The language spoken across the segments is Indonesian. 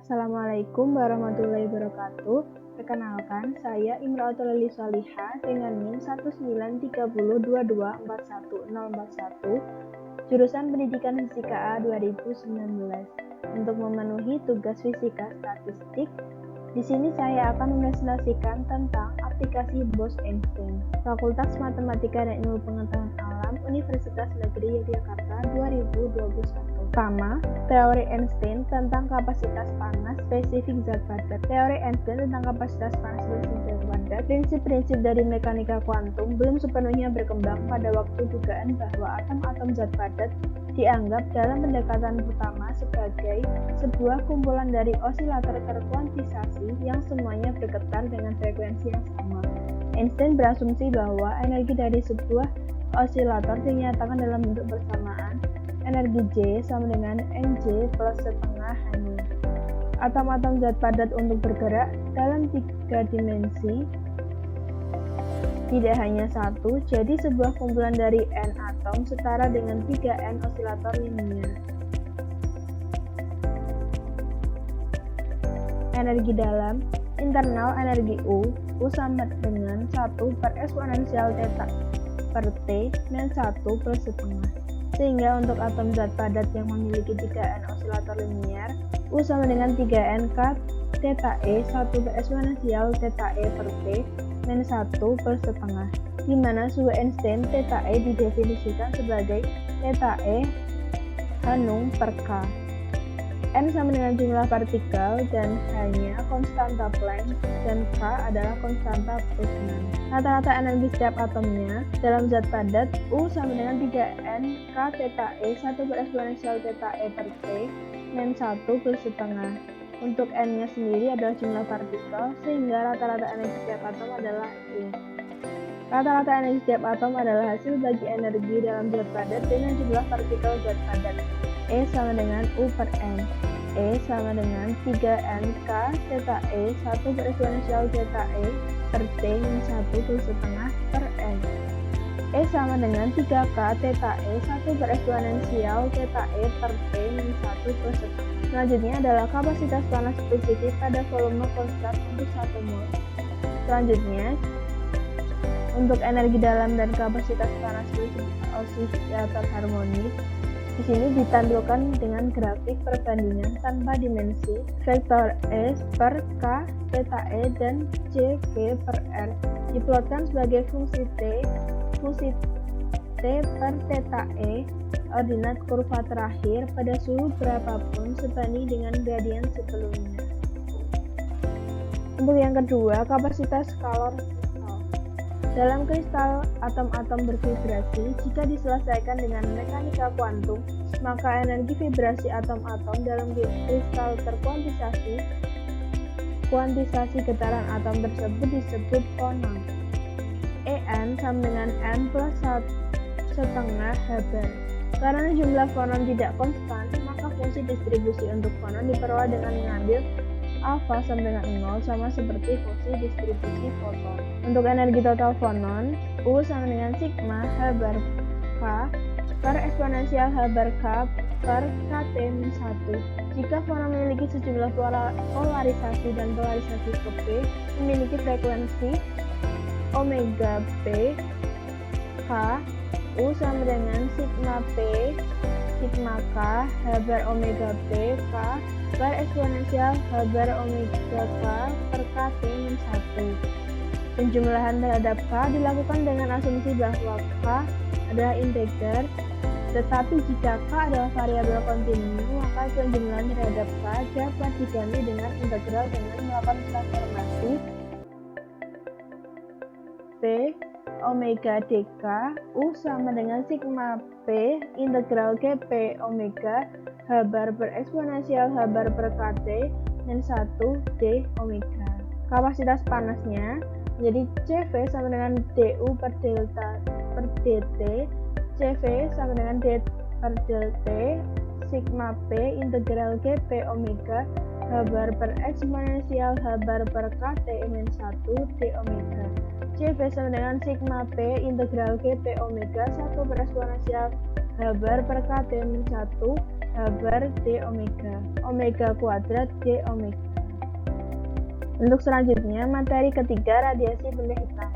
Assalamualaikum warahmatullahi wabarakatuh. Perkenalkan, saya Imratul Lili Solihah dengan NIM 19302241041, jurusan Pendidikan Fisika A 2019. Untuk memenuhi tugas fisika statistik, di sini saya akan mempresentasikan tentang aplikasi Bose-Einstein, Fakultas Matematika dan Ilmu Pengetahuan Alam, Universitas Negeri Yogyakarta 2021. Pertama, teori Einstein tentang kapasitas panas spesifik zat padat. Teori Einstein tentang kapasitas panas spesifik zat padat. Prinsip-prinsip dari mekanika kuantum belum sepenuhnya berkembang pada waktu dugaan bahwa atom-atom zat padat dianggap dalam pendekatan pertama sebagai sebuah kumpulan dari osilator terkuantisasi yang semuanya bergetar dengan frekuensi yang sama. Einstein berasumsi bahwa energi dari sebuah osilator dinyatakan dalam bentuk bersamaan. Energi J sama dengan Nj plus setengah Hν. Atom-atom zat padat untuk bergerak dalam 3 dimensi tidak hanya satu, jadi sebuah kumpulan dari N atom setara dengan 3N osilator linier. Energi dalam internal energi U sama dengan 1 per eksponensial theta per T dan 1 plus setengah. Sehingga untuk atom zat padat yang memiliki 3N osilator linier, U sama dengan 3N K theta E 1 per eksponensial theta E per T min 1 per setengah, di mana suhu Einstein theta E didefinisikan sebagai theta E H0 per K. N sama dengan jumlah partikel dan hanya konstanta Planck dan K adalah konstanta Boltzmann. Rata-rata energi setiap atomnya dalam zat padat U sama dengan 3N K theta E 1 per eksponensial theta E per T min 1 per setengah. Untuk N-nya sendiri adalah jumlah partikel, sehingga rata-rata energi setiap atom adalah U. Rata-rata energi setiap atom adalah hasil bagi energi dalam zat padat dengan jumlah partikel zat padat. E sama dengan U per N. E sama dengan 3N K theta E 1 per eksponensial theta E per T min 1 per setengah per N. E sama dengan 3K theta E 1 per eksponensial theta E per T min 1 per setengah. Selanjutnya adalah kapasitas panas spesifik pada volume konstan untuk 1 mol. Selanjutnya, untuk energi dalam dan kapasitas panas spesifik osilator harmonis, di sini ditampilkan dengan grafik perbandingan tanpa dimensi vektor S per K theta E dan CV per R diplotkan sebagai fungsi T per theta E, ordinat kurva terakhir pada suhu berapapun sebanding dengan gradien sebelumnya. Untuk yang kedua, kapasitas scalar kristal. Dalam kristal, atom-atom bervibrasi. Jika diselesaikan dengan mekanika kuantum, maka energi vibrasi atom-atom dalam kristal terkuantisasi. Kuantisasi getaran atom tersebut disebut fonon. En sama dengan N plus 1 setengah Hz. Karena jumlah fonon tidak konstan, maka fungsi distribusi untuk fonon diperoleh dengan mengambil alfa sama dengan 0 sama seperti fungsi distribusi foton. Untuk energi total fonon, U sama dengan sigma H bar K per eksponensial H bar K per KT min 1. Jika fonon memiliki sejumlah polarisasi dan polarisasi ke P memiliki frekuensi omega P K, U sama dengan sigma P sigma K H bar omega P K per eksponensial H bar omega K per KT min 1. Penjumlahan terhadap K dilakukan dengan asumsi bahwa K adalah integer, tetapi jika K adalah variabel kontinu, maka penjumlahan terhadap K dapat diganti dengan integral dengan melakukan transformasi P omega dk U sama dengan sigma P integral GP omega H bar per eksponensial H bar per KT dan 1 D omega. Kapasitas panasnya jadi CV sama dengan DU per delta per DT, CV sama dengan D per delta sigma P integral GP omega H bar per eksponensial H bar per KT min 1 D omega. CV sama dengan sigma P integral GP omega 1 per eksponensial H H bar per KT min 1 H bar D omega, omega kuadrat D omega. Untuk selanjutnya, materi ketiga, radiasi benda hitam.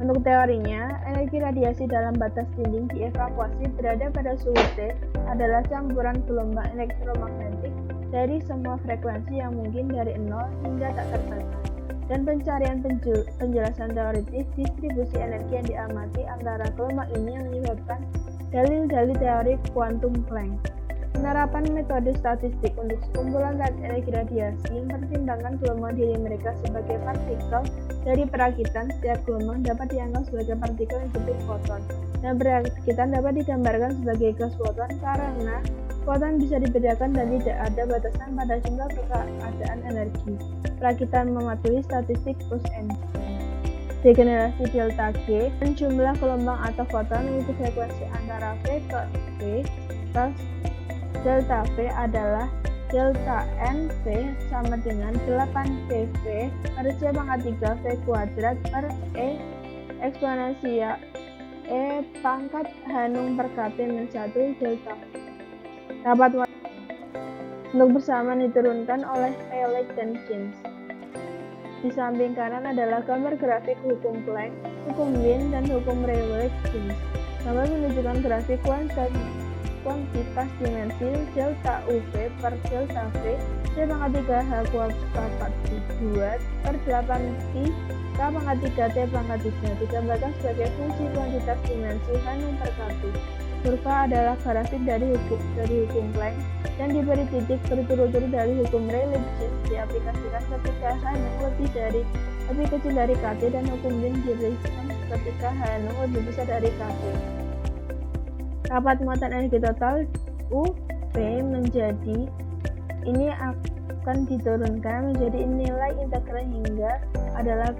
Untuk teorinya, energi radiasi dalam batas dinding dievakuasi berada pada suhu T adalah campuran gelombang elektromagnetik dari semua frekuensi yang mungkin dari 0 hingga tak terbatas. Dan pencarian penjelasan teoritis distribusi energi yang diamati antara gelombang ini yang menyebabkan dalil-dalil teori kuantum Planck. Penerapan metode statistik untuk sekumpulan energi radiasi mempertimbangkan gelombang diri mereka sebagai partikel dari perakitan. Setiap gelombang dapat dianggap sebagai partikel yang disebut foton, dan perakitan dapat digambarkan sebagai gas foton karena foton bisa dibedakan dan tidak ada batasan pada jumlah keadaan energi. Perakitan mematuhi statistik Bose-Einstein. Degenerasi delta G dan jumlah gelombang atau foton memiliki frekuensi antara V ke V plus delta V adalah delta N V sama dengan 8PV per C pangkat 3 V kuadrat per E eksponensial E pangkat H0 per KT min 1 delta V. Dapat untuk bersamaan diturunkan oleh Rayleigh dan Ginz. Di samping kanan adalah gambar grafik hukum Planck, hukum Wien, dan hukum Rayleigh-Ginz. Gambar menunjukkan grafik kuantitas dimensi delta UV per delta V C pangkat 3 H kuadrat 2 per 8 pi K pangkat 3 T pangkat 3 digambarkan sebagai fungsi kuantitas dimensi H0 per KT. Kurva adalah grafik dari hukum Planck yang diberi titik berturut-turut dari hukum Rayleigh-Ginz diaplikasikan ketika H0 lebih kecil dari KT dan hukum Wien diberikan ketika H0 lebih besar dari KT. Dapat muatan energi total UV menjadi ini akan diturunkan menjadi nilai integral hingga adalah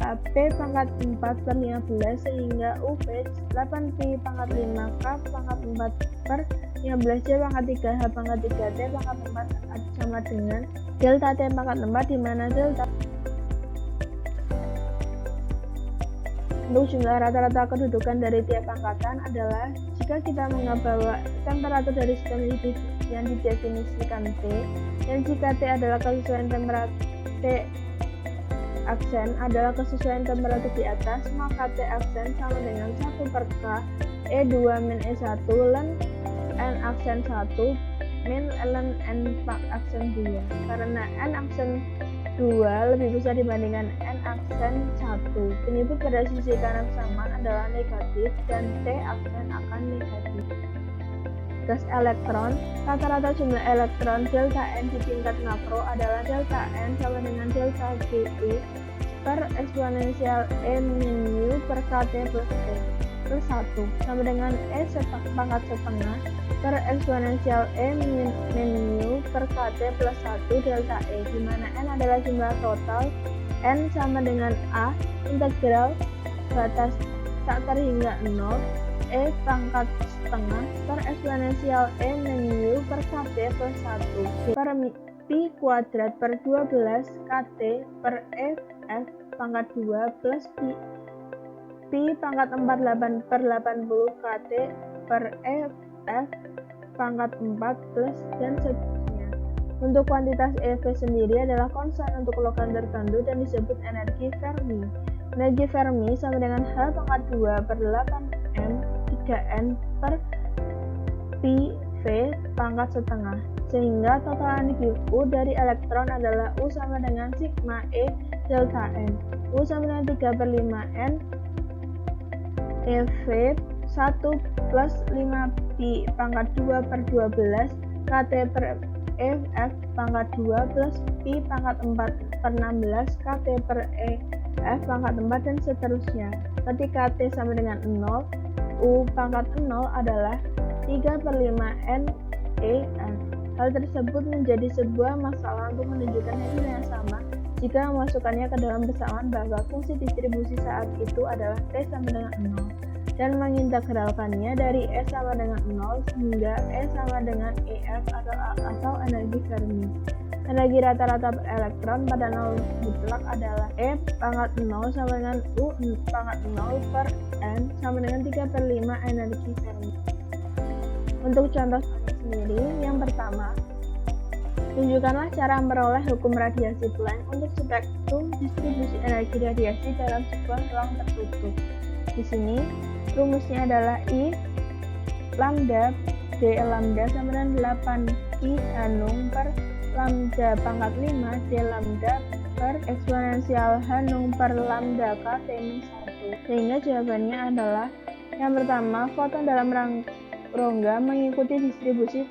P pangkat 4 per 15 sehingga UV 8 pi pangkat 5 K pangkat 4 per 15 C pangkat 3 H pangkat 3 T pangkat 4 sama dengan delta T pangkat 4 di mana delta untuk jumlah rata-rata kedudukan dari tiap angkatan adalah jika kita menganggap bahwa temperatur dari sistem hidup yang didefinisikan T, dan jika T adalah kesesuaian temperatur T aksen adalah kesesuaian temperatur di atas, maka T aksen sama dengan 1 per K E2 min E1 ln N aksen 1 min ln N aksen 2 karena N aksen 2 lebih besar dibandingkan N aksen 1. Penyebut pada sisi kanan kesamaan adalah negatif dan T aksen akan negatif. Gas elektron, rata-rata jumlah elektron delta N di tingkat makro adalah delta N sama dengan delta GU per eksponensial E min mu per KT plus T per 1 sama dengan E pangkat setengah per eksponensial E min mu per KT plus 1 delta E, di mana N adalah jumlah total N sama dengan A integral batas tak terhingga 0 E pangkat setengah per eksponensial E min mu per KT plus 1 per pi kuadrat per 12 KT per E F pangkat 2 plus pi pangkat 48 per 80 KT per E F pangkat 4 plus dan seterusnya. Untuk kuantitas EV sendiri adalah konstan untuk logam tertentu dan disebut energi Fermi. Energi Fermi sama dengan H pangkat 2 per 8m 3n per pi V pangkat setengah, sehingga total energi U dari elektron adalah U sama dengan sigma E delta N. U sama dengan 3 per 5n EV 1 plus 5 pi pangkat 2 per 12 KT per EF pangkat 2 plus pi pangkat 4 per 16 KT per EF pangkat 4 dan seterusnya. Ketika T sama dengan 0, U pangkat 0 adalah 3 per 5n EF. Hal tersebut menjadi sebuah masalah untuk menunjukkan hasil yang sama jika memasukkannya ke dalam persamaan bahwa fungsi distribusi saat itu adalah T sama dengan 0 dan mengintegralkannya dari E sama dengan 0 hingga E sama dengan EF atau energi Fermi. Energi rata-rata per elektron pada 0 mutlak adalah E pangkat 0 sama dengan U pangkat 0 per N sama dengan 3/5 energi Fermi. Untuk contoh sendiri, yang pertama, tunjukkanlah cara memperoleh hukum radiasi Planck untuk spektrum distribusi energi radiasi dalam sebuah ruang tertutup. Di sini, rumusnya adalah I lambda D lambda sama dengan 8 I Hanung per lambda pangkat 5 D lambda per eksponensial Hanung per lambda K T-1. Sehingga jawabannya adalah yang pertama, foton dalam rongga mengikuti distribusi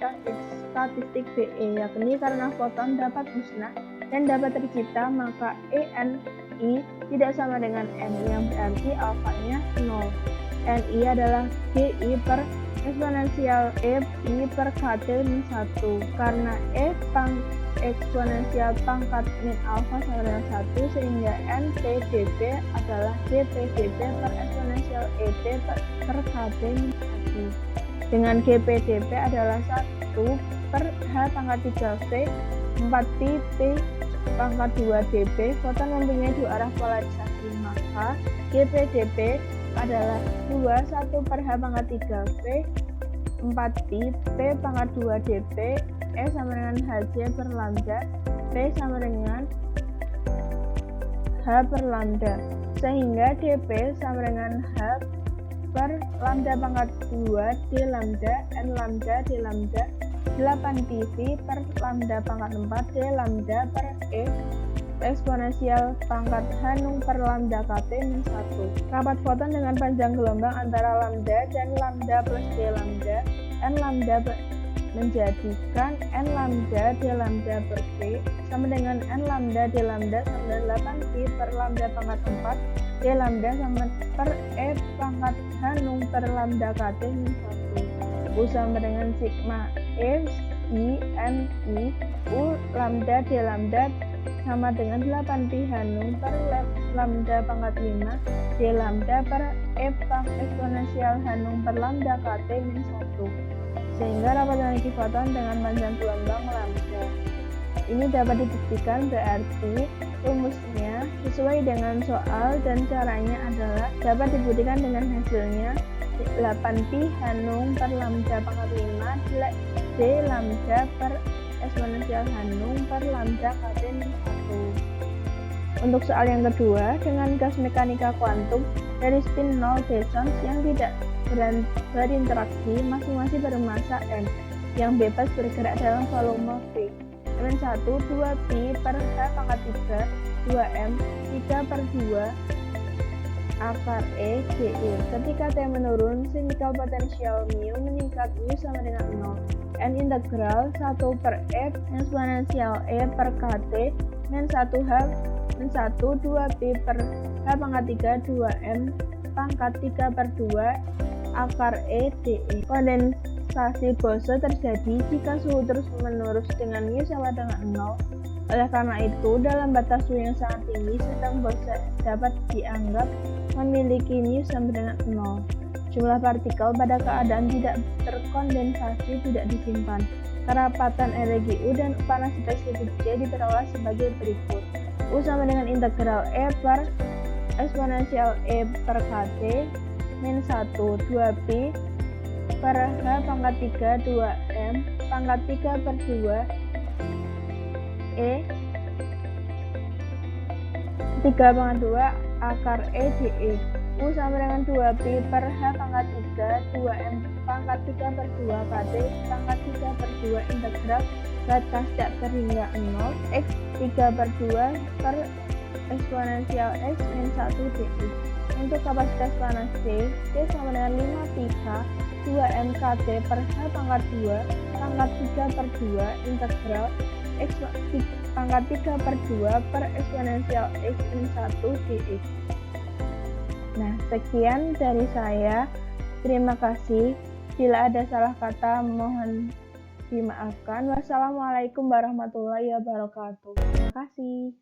statistik BE, yakni karena foton dapat musnah dan dapat tercipta, maka ENI tidak sama dengan N, yang berarti alfanya 0. NI adalah GI per eksponensial E I per KT-1. Karena E eksponensial pangkat min alfa sama dengan 1, sehingga NPdP adalah GPdP per eksponensial ET per KT-1. Dengan GPdP adalah 1 per H pangkat 3V 4pi P pangkat 2 dP. Foton mempunyai dua arah polarisasi, maka GPdP adalah 1 per H pangkat 3V 4pi P pangkat 2 dP. E sama dengan Hc per lambda, P sama dengan H per lambda, sehingga dP sama dengan H per lambda pangkat 2 D lambda N lambda D lambda 8 PV per lambda pangkat 4 D lambda per E eksponensial pangkat Hanung per lambda KT-1. Rapat foton dengan panjang gelombang antara lambda dan lambda plus D lambda N lambda menjadikan N lambda D lambda per P sama dengan N lambda D lambda sama dengan 8pi per lambda pangkat 4 D lambda sama per E pangkat Hanung per lambda KT-1. U sama dengan sigma E I N I U lambda D lambda sama dengan 8pi Hanung per lambda pangkat 5 D lambda per E eksponensial Hanung per lambda KT-1. Sehingga rapat energi foton dengan panjang gelombang lambda. Ini dapat dibuktikan, berarti rumusnya sesuai dengan soal dan caranya adalah dapat dibuktikan dengan hasilnya 8pi Hanung per lambda pangkat 5 D lambda per eksponensial Hanung per lambda KT-1. Untuk soal yang kedua, dengan gas mekanika kuantum dari spin 0 besons yang tidak berinteraksi masing-masing bermassa M yang bebas bergerak dalam volume V. M1 2pi per H pangkat 3 2M 3/2 akar E dE. Ketika T menurun, chemical potential mu meningkat mu sama dengan 0. N integral 1 per E eksponensial E per KT min 1 H min 1 2pi per H pangkat 3 2M pangkat 3/2 akar E dE. Kondensasi Bose terjadi jika suhu terus-menerus dengan mu sama dengan 0. Oleh karena itu, dalam batas suhu yang sangat tinggi, sistem Bose dapat dianggap memiliki mu sama dengan 0. Jumlah partikel pada keadaan tidak terkondensasi tidak disimpan. Kerapatan energi U dan panas spesifik J diperoleh sebagai berikut. U sama dengan integral E per eksponensial E per KT min 1 2pi per H pangkat 3 2M pangkat 3/2 E 3/2 akar E dE. U sama dengan 2pi per H pangkat 3 2M pangkat 3/2 KT pangkat 3/2 integral batas datar hingga 0 X 3/2 per eksponensial X min 1 dE. Untuk kapasitas panas C sama dengan 5πK 2mKT per H pangkat 2 pangkat 3/2 integral X pangkat 3/2 per eksponensial X min 1 dx. Nah, sekian dari saya. Terima kasih. Bila ada salah kata, mohon dimaafkan. Wassalamualaikum warahmatullahi wabarakatuh. Terima kasih.